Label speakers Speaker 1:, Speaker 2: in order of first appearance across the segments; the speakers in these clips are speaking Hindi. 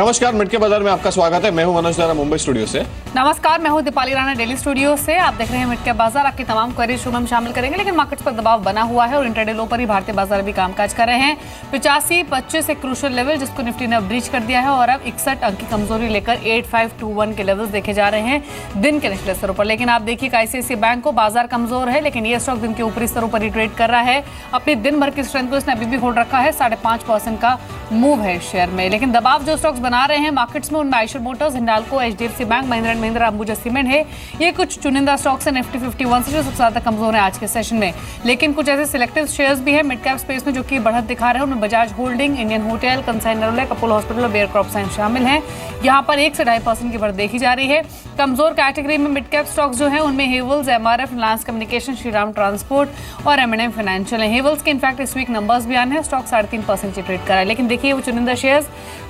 Speaker 1: नमस्कार, मिड के बाजार में आपका स्वागत है। मैं हूं मनोज दारा, मुंबई स्टूडियो से।
Speaker 2: नमस्कार, मैं हूं दीपाली राणा, दिल्ली स्टूडियो से। आप देख रहे हैं मिड के बाजार। आपकी तमाम क्वेरीज शो में हम शामिल करेंगे, लेकिन मार्केट्स पर दबाव बना हुआ है और इंटरडे लो पर ही भारतीय बाजार भी कामकाज कर रहे हैं। 85-25 एक क्रूशियल लेवल जिसको निफ्टी ने अब ब्रीच कर दिया है और अब 61 अंक की कमजोरी लेकर 8521 के लेवल्स देखे जा रहे हैं दिन के निचले स्तरों पर। लेकिन आप देखिए आईसीआईसीआई बैंक को बाजार कमजोर है, लेकिन ये स्टॉक दिन के ऊपरी स्तरों पर ही ट्रेड कर रहा है। अपनी दिन भर की स्ट्रेंथ को इसने अभी भी होल्ड रखा है। 5.5% का मूव है शेयर में। लेकिन दबाव जो स्टॉक्स बना रहे हैं मार्केट्स में, उनमें Eicher Motors, Hindalco, HDFC bank, Mahindra and Mahindra, Ambuja cement है। ये कुछ चुनिंदा स्टॉक्स हैं निफ्टी 51 से जो सबसे ज्यादा कमजोर है आज के सेशन में। लेकिन कुछ ऐसे सिलेक्टिव शेयर्स भी है मिड कैप स्पेस में जो कि बढ़त दिखा रहे हैं। उनमें Bajaj holding, Indian hotel, consigner, Apollo hospital और बेयर क्रॉप साइंस शामिल हैं। यहाँ पर 1 से 2.5% की बढ़त देखी जा रही है। कमजोर कैटेगरी में मिड कैप स्टॉक्स जो है उनमें Havells, MRF, Reliance communication, Shriram transport और एम&एम फाइनेंशियल है। हेवल्स के इनफैक्ट इस वीक नंबर्स भी आने हैं। स्टॉक 3.5% से ट्रेड करा है। लेकिन देखिए वो चुनिंदा शेयर्स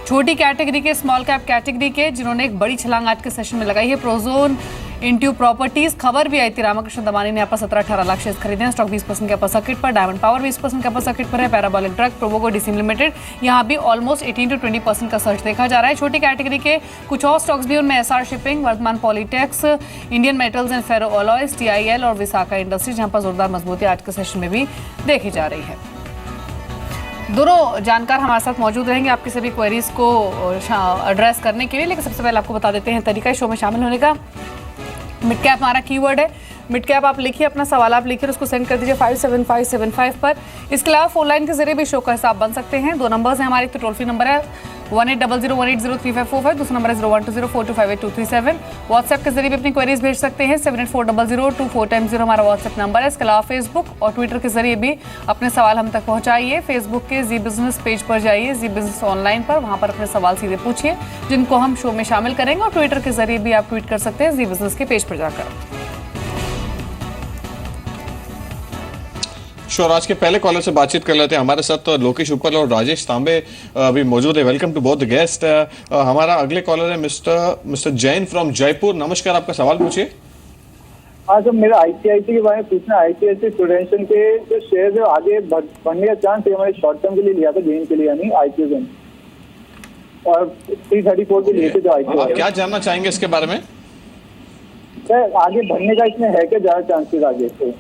Speaker 2: छोटी कैटेगरी के, स्मॉल कैप कैटेगरी के, जिन्होंने एक बड़ी छलांग आज के सेशन में लगाई है। प्रोजोन, इंट्यू प्रॉपर्टीज, खबर भी आई थी, रामाकृष्ण दमानी ने यहाँ पर 17-18 लाख शेयर खरीदे हैं। स्टॉक 20% के अपर सर्किट पर, डायमंड पावर 20% के अपर सर्किट पर है। पैराबोलिक ड्रग, प्रोवोगो, डीसीएम लिमिटेड, यहाँ भी ऑलमोस्ट 18 से 20% का सर्च देखा जा रहा है। छोटी कैटेगरी के कुछ और स्टॉक्स भी, उनमें SR shipping, Vardhman Polytex, Indian Metals and Ferro Alloys, TIL और विसाका इंडस्ट्रीज, जहाँ पर जोरदार मजबूती आज के सेशन में भी देखी जा रही है। दोनों जानकार हमारे साथ मौजूद रहेंगे आपकी सभी क्वेरीज को एड्रेस करने के लिए। लेकिन सबसे पहले आपको बता देते हैं तरीका शो में शामिल होने का। मिड कैप हमारा कीवर्ड है। मिड कैप आप लिखिए, अपना सवाल आप लिखिए, उसको सेंड कर दीजिए 57575 पर। इसके अलावा फोन लाइन के जरिए भी शो का हिसाब बन सकते हैं। 2 नंबर्स हैं हमारे। तो टोल फ्री नंबर है 180018035545, दूसरा नंबर है 012042582237। व्हाट्सएप के जरिए भी अपनी क्वेरीज भेज सकते हैं 78400240 हमारा व्हाट्सएप नंबर है। इसके अलावा फेसबुक और ट्विटर के जरिए भी अपने सवाल हम तक पहुंचाइए। फेसबुक के जी बिजनेस पेज पर जाइए, जी बिजनेस ऑनलाइन पर, वहां पर अपने सवाल सीधे पूछिए जिनको हम शो में शामिल करेंगे। और ट्विटर के जरिए भी आप ट्वीट कर सकते हैं जी बिजनेस के पेज पर जाकर।
Speaker 1: श्योर, आज के पहले कॉलर से बातचीत कर लेते हैं। हमारे साथ तो लोकेश उपल और राजेश तांबे अभी मौजूद है। Welcome to both the guest. हमारा अगले कॉलर है मिस्टर जैन फ्रॉम जयपुर। नमस्कार, आपका सवाल पूछिए।
Speaker 3: आज मेरा आईसीआईसी के बारे में पूछना। आईसीआईसी प्रूडेंशियल के जो शेयर है आगे बढ़ने का चांस है। हमारे शॉर्ट टर्म के लिए लिया था, गेन के लिए, यानी आईसीआईसी और 334 के लिए थे जो आईसीआईसी।
Speaker 1: आप क्या जानना चाहेंगे इसके बारे में?
Speaker 3: सर आगे बढ़ने का इसमें है क्या ज्यादा चांसेस आगे से?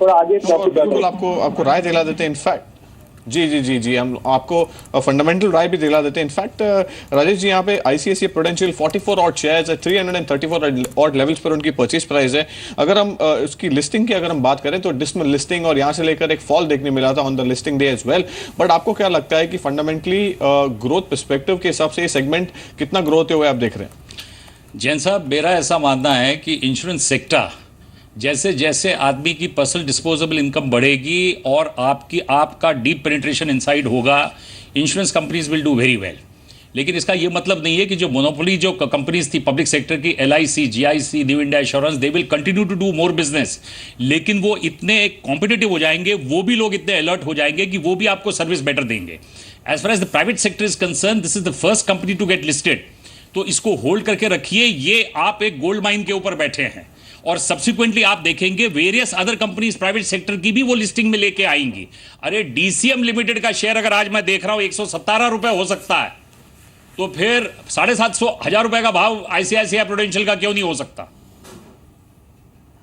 Speaker 3: और आगे
Speaker 1: बिल्कुल आपको राय दिला देते हैं। इनफैक्ट जी हम आपको फंडामेंटल राय भी दिला देते हैं। इनफैक्ट राजेश जी, यहाँ पे आईसीआईसीआई प्रूडेंशियल 44 ऑड शेयर्स है, 334 ऑड लेवल्स पर उनकी परचेज प्राइस है। अगर हम उसकी लिस्टिंग की अगर हम बात करें तो डिसमल लिस्टिंग और यहाँ से लेकर एक फॉल देखने मिला था on the listing day as well. But आपको क्या लगता है कि फंडामेंटली ग्रोथ पर्सपेक्टिव के हिसाब से ये सेगमेंट कितना ग्रो होते हुए आप देख रहे हैं?
Speaker 4: जैन साहब, मेरा ऐसा मानना है कि इंश्योरेंस सेक्टर जैसे जैसे आदमी की पर्सनल डिस्पोजेबल इनकम बढ़ेगी और आपका डीप पेनिट्रेशन इनसाइड होगा, insurance companies will do very well. लेकिन इसका ये मतलब नहीं है कि जो मोनोपोली जो कंपनीज थी पब्लिक सेक्टर की, LIC, GIC, new India assurance, they will continue to do more business. लेकिन वो इतने कॉम्पिटिटिव हो जाएंगे, वो भी लोग इतने अलर्ट हो जाएंगे कि वो भी आपको सर्विस बेटर देंगे। As far as the private sector is concern, this is the first company to get listed. तो इसको होल्ड करके रखिए। ये आप एक गोल्ड माइन के ऊपर बैठे हैं और सब्सिक्वेंटली आप देखेंगे various other companies private sector की भी वो लिस्टिंग में लेके आएंगी। अरे डीसीएम लिमिटेड का शेयर अगर आज मैं देख रहा हूं 117 रुपए हो सकता है, तो फिर 750-1000 रुपए का भाव आईसीआईसीआई प्रूडेंशियल का क्यों नहीं हो सकता?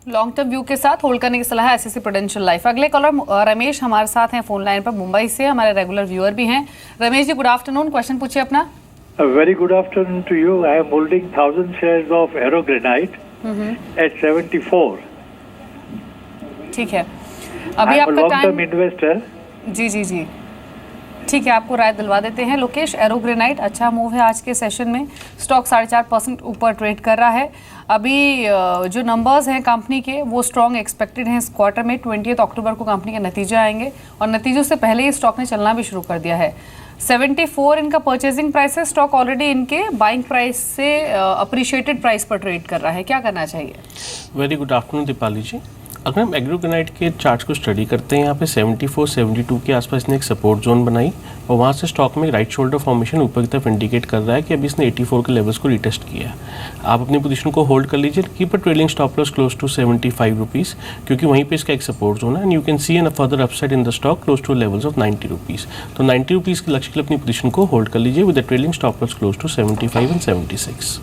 Speaker 2: लॉन्ग टर्म व्यू के साथ होल्ड करने की सलाह आईसीआईसीआई प्रूडेंशियल लाइफ। अगले कॉलर रमेश हमारे साथ हैं फोन लाइन पर, मुंबई से, हमारे रेगुलर व्यूअर भी हैं। Ramesh ji, good afternoon, question पूछिए अपना।
Speaker 5: Very good afternoon to you. I am holding 1000 shares of Aro granite at 74.
Speaker 2: ठीक है, अभी आपका टाइम
Speaker 5: इन्वेस्टर।
Speaker 2: जी ठीक है, आपको राय दिलवा देते हैं। लोकेश, एरो ग्रेनाइट अच्छा मूव है आज के सेशन में। स्टॉक 4.5% ऊपर ट्रेड कर रहा है। अभी जो नंबर्स हैं कंपनी के वो स्ट्रॉन्ग एक्सपेक्टेड हैं इस क्वार्टर में। 20 अक्टूबर को कंपनी के नतीजे आएंगे और नतीजों से पहले ही स्टॉक ने चलना भी शुरू कर दिया है। 74 इनका परचेजिंग प्राइस है। स्टॉक ऑलरेडी इनके बाइंग प्राइस से अप्रिशिएटेड प्राइस पर ट्रेड कर रहा है। क्या करना चाहिए?
Speaker 6: वेरी गुड आफ्टरनून दीपाली जी। अगर हम एग्रोग्रेनाइट के चार्ट को स्टडी करते हैं, यहाँ पे 74, 72 के आसपास इसने एक सपोर्ट जोन बनाई और वहाँ से स्टॉक में राइट शोल्डर फॉर्मेशन ऊपर की तरफ इंडिकेट कर रहा है कि अभी इसने 84 के लेवल्स को रिटेस्ट किया है। आप अपनी पोजीशन को होल्ड कर लीजिए, keep a trailing stop loss close to 75 rupees, क्योंकि वहीं पे इसका एक सपोर्ट जोन है and you can see an further upside in the stock close to levels of 90 rupees. तो 90 रुपीज़ के लक्ष्य के लिए अपनी पोजीशन को होल्ड कर लीजिए with the trailing stop loss close to 75 and 76।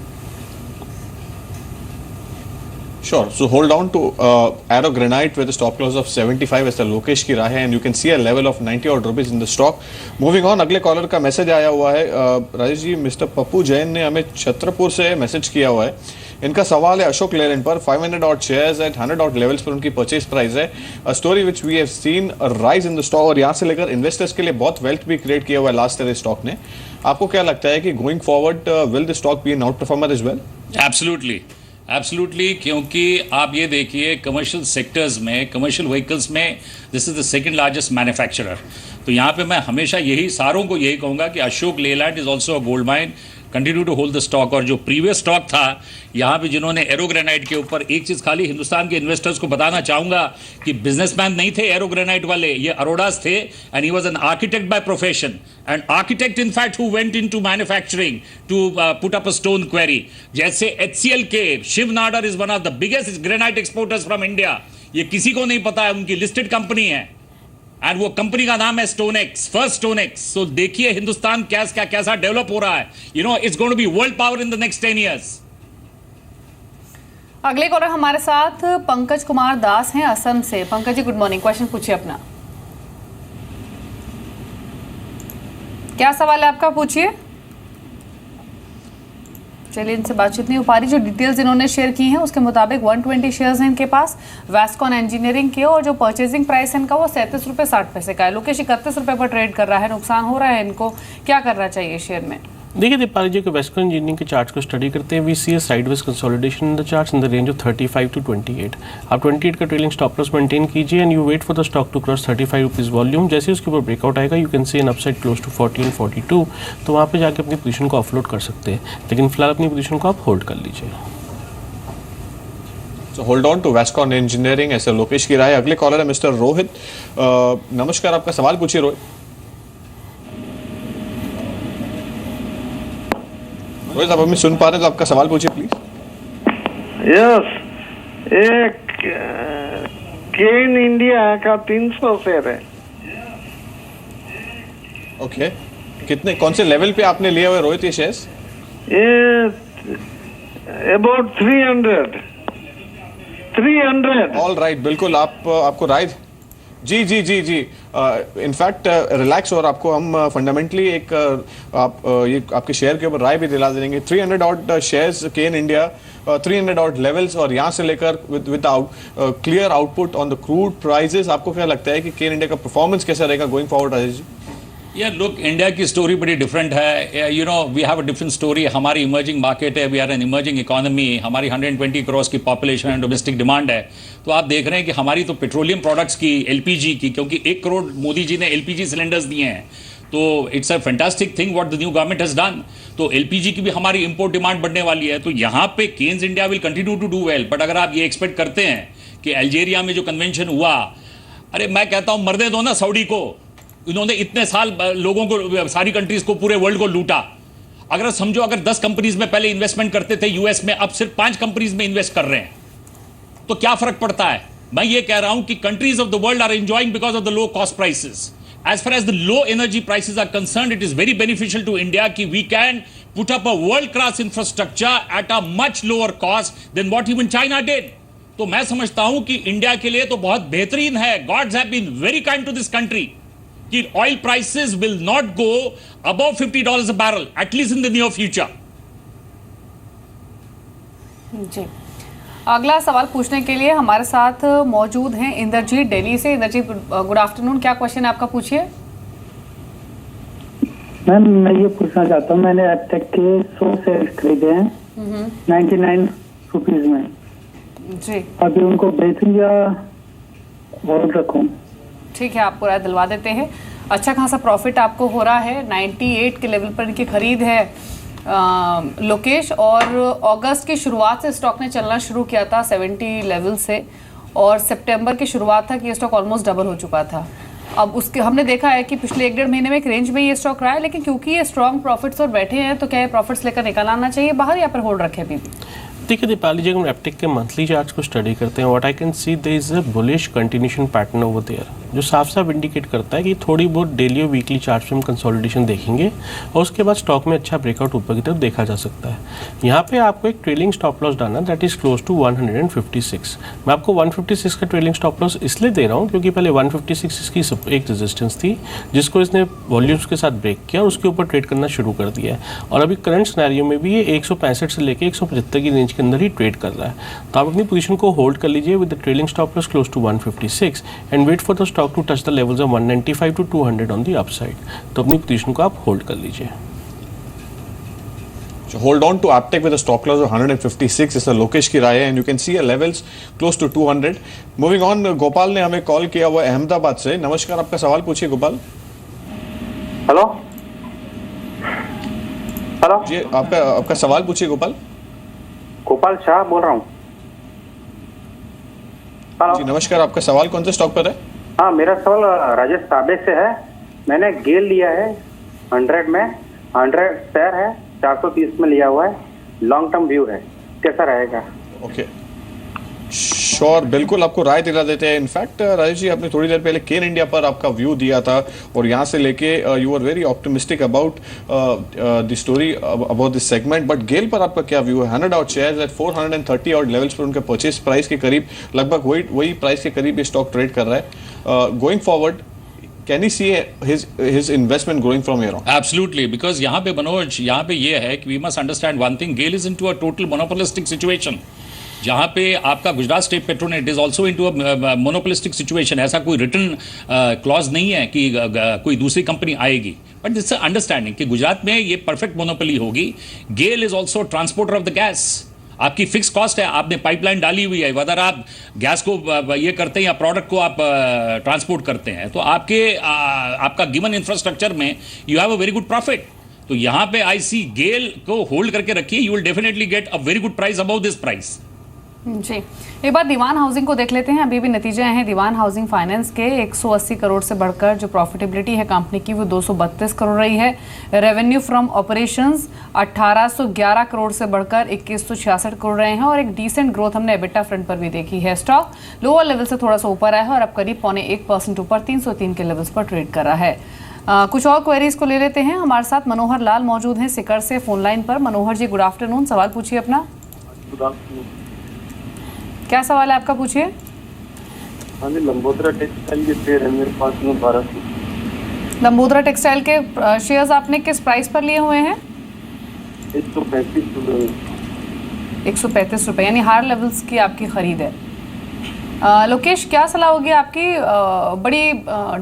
Speaker 1: Sure. So hold on to Arrow Granite with a stop loss of 75 as the Lokesh की राह है, and you can see a level of 90 odd rupees in the stock. Moving on, अगले कॉलर का मैसेज आया हुआ है राजेश जी। मिस्टर पप्पू जैन ने हमें छतरपुर से मैसेज किया हुआ है। इनका सवाल है अशोक लेलैंड पर 500 odd shares at 100 odd levels पर उनकी परचेज प्राइस है। A story which we have seen a rise in the stock, और यहाँ से लेकर इन्वेस्टर्स के लिए बहुत वेल्थ भी क्रिएट किया हुआ है लास्ट ईयर इस स्टॉक ने। आपको क्या लगता है कि going forward will the stock be an outperformer as well?
Speaker 4: Absolutely, क्योंकि आप ये देखिए कमर्शियल सेक्टर्स में, कमर्शियल व्हीकल्स में this is the second largest manufacturer. तो यहाँ पे मैं हमेशा यही सारों को यही कहूँगा कि Ashok Leyland is also a gold mine, continue to hold the stock. और जो प्रीवियस स्टॉक था यहाँ पे जिन्होंने एरोग्रेनाइट के ऊपर, एक चीज़ खाली हिंदुस्तान के इन्वेस्टर्स को बताना चाहूँगा कि बिजनेसमैन नहीं थे एरोग्रेनाइट वाले, ये अरोड़ास थे and he was an architect by profession and architect in fact who went into manufacturing to put up a stone quarry. जैसे HCL के Shiv Nadar is one of the biggest granite exporters from India, ये किसी को नहीं पता है, उनकी लिस्टेड कंपनी है एंड वो कंपनी का नाम है स्टोनेक्स, फर्स्ट स्टोनेक्स। सो देखिए हिंदुस्तान कैसा डेवलप हो रहा है, you know it's going to be world power in the next 10 years।
Speaker 2: अगले कॉलर हमारे साथ पंकज कुमार दास हैं असम से। Pankaj ji good morning, question पूछिए अपना। क्या सवाल है आपका, पूछिए। चलिए इनसे बातचीत नहीं हो पा रही। जो डिटेल्स इन्होंने शेयर की हैं उसके मुताबिक 120 शेयर्स हैं इनके पास वैस्कॉन इंजीनियरिंग के, और जो परचेजिंग प्राइस है इनका वो 37 रुपये 60 पैसे का है। लोकेश 31 रुपये पर ट्रेड कर रहा है, नुकसान हो रहा है इनको, क्या करना चाहिए शेयर में?
Speaker 6: देखिए दीपाली जी, वैस्कॉन इंजीनियरिंग के चार्ट्स को स्टडी करते हैं, we see a sideways consolidation in the charts in the range of 35 to 28। आप 28 का ट्रेलिंग स्टॉप लॉस मेंटेन कीजिए and you wait for the stock to cross 35 rupees volume. जैसे उसके ऊपर ब्रेकआउट आएगा you can see an upside close to 40 and 42, तो वहाँ पे जाके अपनी पोजीशन को ऑफलोड कर सकते हैं, लेकिन फिलहाल अपनी पोजीशन को आप होल्ड कर लीजिए।
Speaker 1: So hold on to Vascon Engineering ऐसे लोकेश की राय। अगले कॉलर है मिस्टर रोहित। नमस्कार, आपका सवाल पूछिए रोहित। रोहित आप हमें सुन पा रहे हैं तो आपका सवाल पूछिए प्लीज।
Speaker 7: यस, एक केन इंडिया का 300 शेयर है।
Speaker 1: ओके, कितने कौन से लेवल पे आपने लिए हुए रोहित ये शेयर्स?
Speaker 7: ये अबाउट 300।
Speaker 1: ऑल राइट, बिल्कुल आपको राइट। जी जी जी जी, इनफैक्ट रिलैक्स, और आपको हम फंडामेंटली एक ये आपके शेयर के ऊपर राय भी दिला देंगे। 300 odd shares Cairn India, 300 odd levels, और यहाँ से लेकर with clear output on the crude prices. आपको क्या लगता है कि केन इंडिया का परफॉर्मेंस कैसा रहेगा गोइंग फॉरवर्ड राजेश जी?
Speaker 4: यार लुक, इंडिया की स्टोरी बड़ी डिफरेंट है। You know we have a different story. हमारी इमर्जिंग मार्केट है, we are an emerging economy, हमारी 120 करोड़ की पॉपुलेशन एंड डोमेस्टिक डिमांड है। तो आप देख रहे हैं कि हमारी तो पेट्रोलियम प्रोडक्ट्स की, LPG की, क्योंकि 1 करोड़ मोदी जी ने LPG सिलेंडर्स दिए हैं, तो it's a fantastic thing what the new government has done. तो LPG की भी हमारी इंपोर्ट डिमांड बढ़ने वाली है, तो यहाँ पे Cairns India will continue to do well. But अगर आप ये एक्सपेक्ट करते हैं कि अल्जेरिया में जो कन्वेंशन हुआ, अरे मैं कहता हूँ मरने दो ना सऊदी को, इन्होंने इतने साल लोगों को, सारी कंट्रीज को, पूरे वर्ल्ड को लूटा। अगर समझो अगर 10 कंपनीज में पहले इन्वेस्टमेंट करते थे यूएस में, अब सिर्फ 5 कंपनीज में इन्वेस्ट कर रहे हैं, तो क्या फर्क पड़ता है? मैं ये कह रहा हूं कि countries of the world are enjoying because of the low cost prices. As far as the low energy prices are concerned, it is very beneficial to India कि we can put up a world-class infrastructure at a much lower cost than what even China did. तो मैं समझता हूं कि इंडिया के लिए तो बहुत बेहतरीन है। Gods have been very kind to this country कि oil prices will not go above $50 a barrel, at least in the near future.
Speaker 2: जी, अगला सवाल पूछने के लिए हमारे साथ मौजूद हैं इंद्रजीत दिल्ली से। इंद्रजीत गुड आफ्टरनून, क्या क्वेश्चन है आपका, पूछिए।
Speaker 8: मैम मैं ये पूछना चाहता हूँ, मैंने अब तक के 100 शेयर खरीदे हैं 99 रुपीज में
Speaker 2: जी,
Speaker 8: अभी उनको बेचूं या होल्ड रखूं?
Speaker 2: ठीक है, आपको राय दिलवा देते हैं। अच्छा खासा प्रॉफिट आपको हो रहा है, 98 के लेवल पर इनकी खरीद है लोकेश, और अगस्त की शुरुआत से स्टॉक ने चलना शुरू किया था 70 लेवल से, और सितंबर की शुरुआत तक ये स्टॉक ऑलमोस्ट डबल हो चुका था। अब उसके हमने देखा है कि पिछले 1-1.5 महीने में एक रेंज में ये स्टॉक रहा है, लेकिन क्योंकि ये स्ट्रॉन्ग प्रॉफिट्स और बैठे हैं तो क्या ये प्रॉफिट्स लेकर निकल आना चाहिए बाहर या फिर होल्ड रखे अभी भी?
Speaker 6: देखिए दीपाली जी, हम एप्टेक के मंथली चार्ट्स को स्टडी करते हैं, what I can see there is a bullish continuation pattern over there, जो साफ साफ इंडिकेट करता है कि थोड़ी बहुत डेली और वीकली चार्ट्स में हम कंसोलिडेशन देखेंगे और उसके बाद स्टॉक में अच्छा ब्रेकआउट ऊपर की तरफ देखा जा सकता है। यहाँ पे आपको एक ट्रेलिंग स्टॉप लॉस डालना, दैट इज क्लोज टू 156। मैं आपको 156 का ट्रेलिंग स्टॉप लॉस इसलिए दे रहा हूँ क्योंकि पहले 156 इसकी एक रेजिस्टेंस थी जिसको इसने वॉल्यूम्स के साथ ब्रेक किया और उसके ऊपर ट्रेड करना शुरू कर दिया है, और अभी करंट सिनेरियो में भी ये 165 से लेकर 175 की रेंज के अंदर ही ट्रेड कर रहा है। तो आप अपनी पोजीशन को होल्ड कर लीजिए with the trailing stop loss close to 156 and wait for the stock to touch the levels of 195 to 200 on the upside. तो अपनी पोजीशन को आप होल्ड कर लीजिए।
Speaker 1: Hold on to Aptech with a stop loss of 156 is Lokesh की राय है, and you can see a levels close to 200. Moving on, Gopal ने हमें कॉल किया हुआ अहमदाबाद से। नमस्कार, आपका सवाल पूछिए गोपाल।
Speaker 9: हेलो हेलो
Speaker 1: जी, आपका सवाल पूछिए गोपाल।
Speaker 9: गोपाल शाह बोल रहा हूँ। हेलो
Speaker 1: जी नमस्कार, आपका सवाल कौन से स्टॉक पर है?
Speaker 9: हाँ, मेरा सवाल राजेश ताबे से है। मैंने गेल लिया है 100 में, 100 शेयर है, 430 में लिया हुआ है, लॉन्ग टर्म व्यू है, कैसा रहेगा?
Speaker 1: ओके श्योर, बिल्कुल आपको राय दिला देते हैं। इनफैक्ट राजेश जी, आपने थोड़ी देर पहले केन इंडिया पर आपका व्यू दिया था और यहाँ से लेके you are very optimistic about the story about this segment, but GAIL पर आपका क्या व्यू है? 100 out shares at 430 out levels पर उनके परचेज प्राइस के करीब, लगभग वही प्राइस के करीब ये स्टॉक ट्रेड कर रहा है। Going forward, can he see his investment growing from here on?
Speaker 4: Absolutely, because यहाँ पे मनोज, यहाँ पे ये है कि we must understand one thing, GAIL is into a total monopolistic situation. जहाँ पे आपका Gujarat state Petronet is also into a monopolistic situation. ऐसा कोई रिटर्न क्लॉज नहीं है कि कोई दूसरी कंपनी आएगी, बट दिस अंडरस्टैंडिंग कि गुजरात में ये परफेक्ट मोनोपोली होगी। GAIL is also transporter of the gas. आपकी फिक्स कॉस्ट है, आपने पाइपलाइन डाली हुई है, वदर आप गैस को ये करते हैं या प्रोडक्ट को आप ट्रांसपोर्ट करते हैं, तो आपका गिवन इंफ्रास्ट्रक्चर में you have a very good profit. तो यहाँ पे आई सी गेल को होल्ड करके रखिए, you will definitely get a very good price about this price.
Speaker 2: जी, एक बार दीवान हाउसिंग को देख लेते हैं। अभी भी नतीजे आए हैं दीवान हाउसिंग फाइनेंस के। 180 करोड़ से बढ़कर जो प्रॉफिटेबिलिटी है कंपनी की वो 232 करोड़ रही है। रेवेन्यू फ्रॉम ऑपरेशंस 1811 करोड़ से बढ़कर 2166 करोड़ रहे हैं और एक डिसेंट ग्रोथ हमने एबिटा फ्रंट पर भी देखी है। स्टॉक लोअर लेवल से थोड़ा सा ऊपर आया है और अब करीब 0.25% ऊपर 303 के लेवल्स पर ट्रेड कर रहा है। कुछ और क्वेरीज को ले लेते हैं। हमारे साथ मनोहर लाल मौजूद हैं सिकर से फोन लाइन पर। मनोहर जी, गुड आफ्टरनून, सवाल पूछिए अपना। क्या सवाल है आपका, पूछिए।
Speaker 10: हाँ जी, लंबोदरा टेक्सटाइल के शेयर है मेरे पास में 12।
Speaker 2: लंबोदरा टेक्सटाइल के शेयर्स आपने किस प्राइस पर लिए हुए हैं?
Speaker 10: 135 रुपये।
Speaker 2: 135 रुपये, यानी हायर लेवल्स की आपकी खरीद है। लोकेश, क्या सलाह होगी आपकी? बड़ी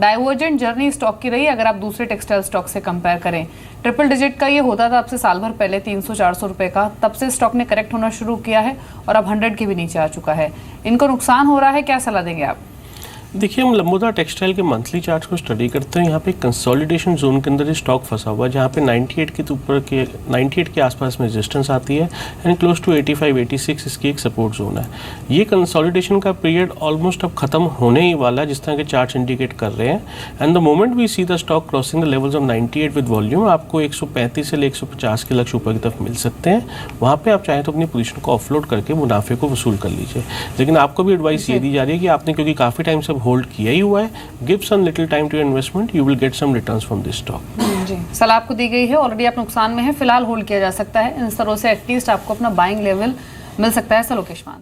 Speaker 2: डाइवर्जेंट जर्नी स्टॉक की रही अगर आप दूसरे टेक्सटाइल स्टॉक से कंपेयर करें। ट्रिपल डिजिट का ये होता था अब से साल भर पहले 300-400 रुपये का, तब से स्टॉक ने करेक्ट होना शुरू किया है और अब 100 के भी नीचे आ चुका है। इनको नुकसान हो रहा है, क्या सलाह देंगे आप?
Speaker 6: देखिए, हम लंबोदरा टेक्सटाइल के मंथली चार्ट्स को स्टडी करते हैं। यहाँ पे कंसोलिडेशन जोन के अंदर ये स्टॉक फंसा हुआ है, जहाँ पे 98 के ऊपर के 98 के आसपास में रेजिस्टेंस आती है एंड क्लोज टू 85-86 इसकी एक सपोर्ट जोन है। ये कंसोलिडेशन का पीरियड ऑलमोस्ट अब खत्म होने ही वाला है, जिस तरह के चार्ट्स इंडिकेट कर रहे हैं। And the moment we see the stock crossing the levels of 98 with volume, आपको 135 से 150 के लक्ष्य ऊपर की तरफ मिल सकते हैं। वहाँ पे आप चाहें तो अपनी पोजीशन को ऑफलोड करके मुनाफे को वसूल कर लीजिए। लेकिन आपको भी एडवाइस ये दी जा रही है कि आपने क्योंकि काफ़ी टाइम से होल्ड किया ही हुआ है, give some little time to investment, you will get some returns from this stock.
Speaker 2: जी, सलाह आपको दी गई है, ऑलरेडी आप नुकसान में है, फिलहाल होल्ड किया जा सकता है। इन स्तरों से एटलीस्ट आपको अपना बाइंग लेवल मिल सकता है। लोकेश मान